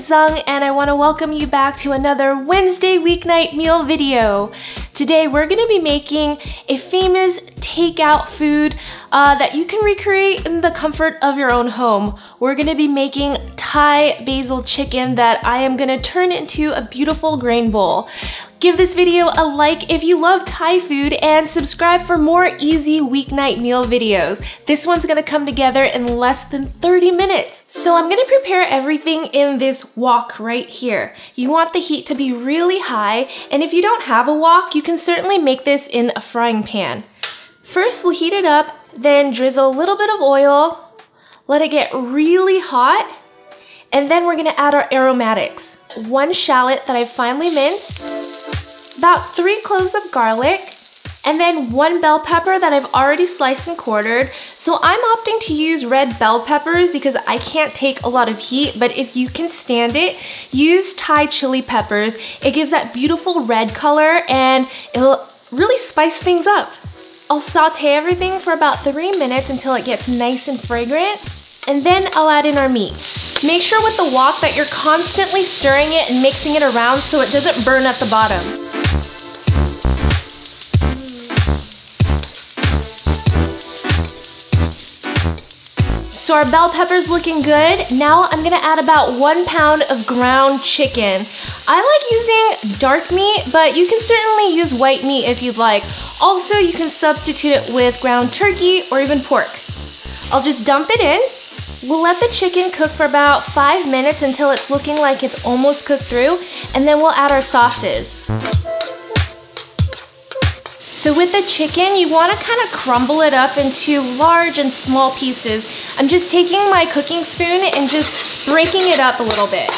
Zung, and I want to welcome you back to another Wednesday weeknight meal video. Today we're going to be making a famous takeout food that you can recreate in the comfort of your own home. We're going to be making Thai basil chicken that I am going to turn into a beautiful grain bowl. Give this video a like if you love Thai food and subscribe for more easy weeknight meal videos. This one's gonna come together in less than 30 minutes. So I'm gonna prepare everything in this wok right here. You want the heat to be really high, and if you don't have a wok, you can certainly make this in a frying pan. First, we'll heat it up, then drizzle a little bit of oil, let it get really hot, and then we're gonna add our aromatics. 1 shallot that I've finely minced, about 3 cloves of garlic, and then 1 bell pepper that I've already sliced and quartered. So I'm opting to use red bell peppers because I can't take a lot of heat, but if you can stand it, use Thai chili peppers. It gives that beautiful red color and it'll really spice things up. I'll saute everything for about 3 minutes until it gets nice and fragrant, and then I'll add in our meat. Make sure with the wok that you're constantly stirring it and mixing it around so it doesn't burn at the bottom. So our bell pepper's looking good. Now I'm gonna add about 1 pound of ground chicken. I like using dark meat, but you can certainly use white meat if you'd like. Also, you can substitute it with ground turkey or even pork. I'll just dump it in. We'll let the chicken cook for about 5 minutes until it's looking like it's almost cooked through, and then we'll add our sauces. So with the chicken, you want to kind of crumble it up into large and small pieces. I'm just taking my cooking spoon and just breaking it up a little bit.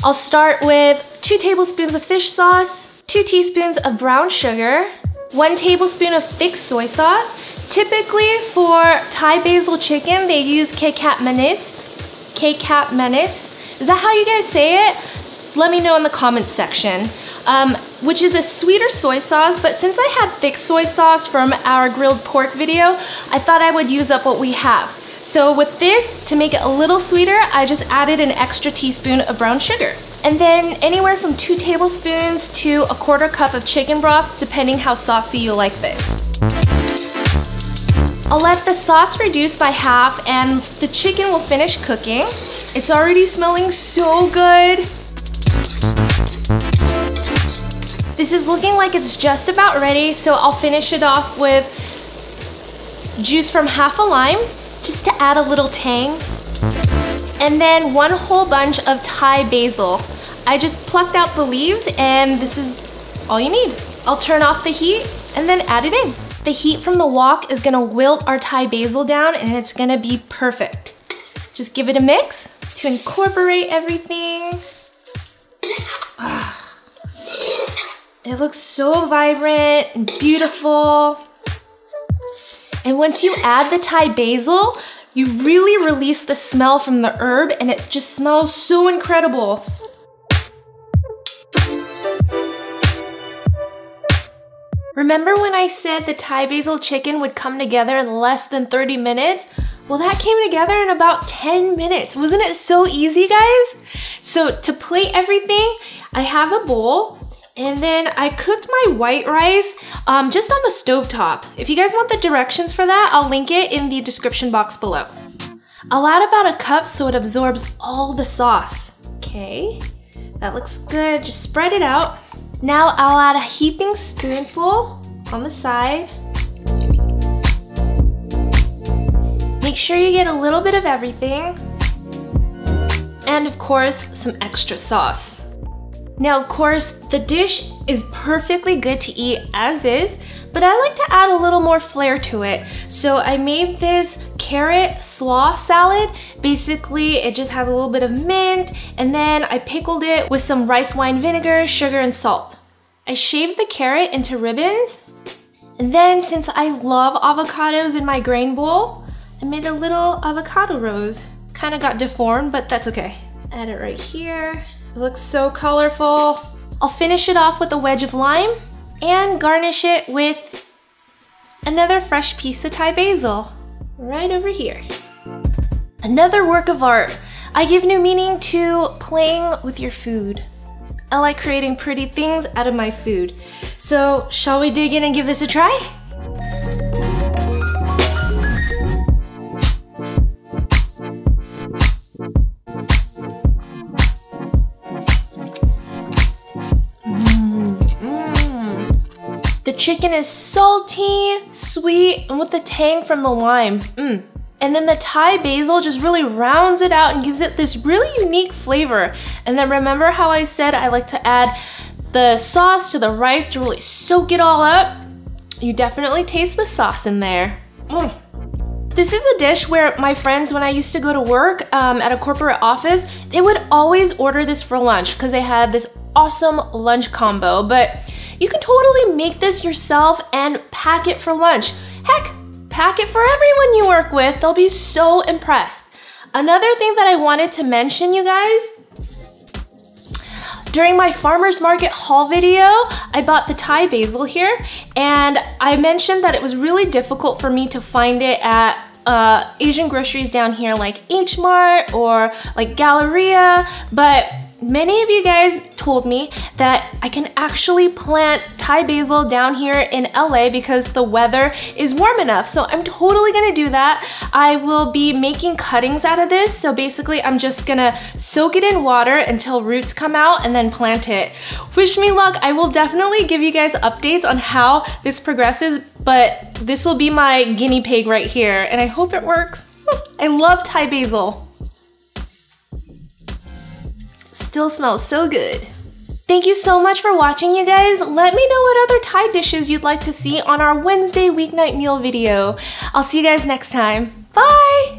I'll start with 2 tablespoons of fish sauce, 2 teaspoons of brown sugar, 1 tablespoon of thick soy sauce. Typically for Thai basil chicken, they use kecap manis. Kecap manis. Is that how you guys say it? Let me know in the comments section. Which is a sweeter soy sauce, but since I had thick soy sauce from our grilled pork video, I thought I would use up what we have. So with this, to make it a little sweeter, I just added an extra teaspoon of brown sugar. And then anywhere from 2 tablespoons to 1/4 cup of chicken broth, depending how saucy you like this. I'll let the sauce reduce by half and the chicken will finish cooking. It's already smelling so good. This is looking like it's just about ready, so I'll finish it off with juice from half a lime, just to add a little tang. And then 1 whole bunch of Thai basil. I just plucked out the leaves and this is all you need. I'll turn off the heat and then add it in. The heat from the wok is gonna wilt our Thai basil down and it's gonna be perfect. Just give it a mix to incorporate everything. It looks so vibrant and beautiful. And once you add the Thai basil, you really release the smell from the herb and it just smells so incredible. Remember when I said the Thai basil chicken would come together in less than 30 minutes? Well, that came together in about 10 minutes. Wasn't it so easy, guys? So to plate everything, I have a bowl. And then I cooked my white rice just on the stovetop. If you guys want the directions for that, I'll link it in the description box below. I'll add about 1 cup so it absorbs all the sauce. Okay, that looks good. Just spread it out. Now I'll add a heaping spoonful on the side. Make sure you get a little bit of everything. And of course, some extra sauce. Now, of course, the dish is perfectly good to eat as is, but I like to add a little more flair to it. So I made this carrot slaw salad. Basically, it just has a little bit of mint, and then I pickled it with some rice wine vinegar, sugar, and salt. I shaved the carrot into ribbons, and then since I love avocados in my grain bowl, I made a little avocado rose. Kind of got deformed, but that's okay. Add it right here. It looks so colorful. I'll finish it off with a wedge of lime and garnish it with another fresh piece of Thai basil right over here. Another work of art. I give new meaning to playing with your food. I like creating pretty things out of my food. So, shall we dig in and give this a try? The chicken is salty, sweet, and with the tang from the lime. And then the Thai basil just really rounds it out and gives it this really unique flavor. And then remember how I said I like to add the sauce to the rice to really soak it all up? You definitely taste the sauce in there. This is a dish where my friends, when I used to go to work at a corporate office, they would always order this for lunch because they had this awesome lunch combo. But you can totally make this yourself and pack it for lunch. Heck, pack it for everyone you work with. They'll be so impressed. Another thing that I wanted to mention, you guys, during my farmer's market haul video, I bought the Thai basil here, and I mentioned that it was really difficult for me to find it at Asian groceries down here like H Mart or like Galleria, but many of you guys told me that I can actually plant Thai basil down here in LA because the weather is warm enough. So I'm totally gonna do that. I will be making cuttings out of this. So basically I'm just gonna soak it in water until roots come out and then plant it. Wish me luck. I will definitely give you guys updates on how this progresses, but this will be my guinea pig right here and I hope it works. I love Thai basil. Still smells so good. Thank you so much for watching, you guys. Let me know what other Thai dishes you'd like to see on our Wednesday weeknight meal video. I'll see you guys next time. Bye!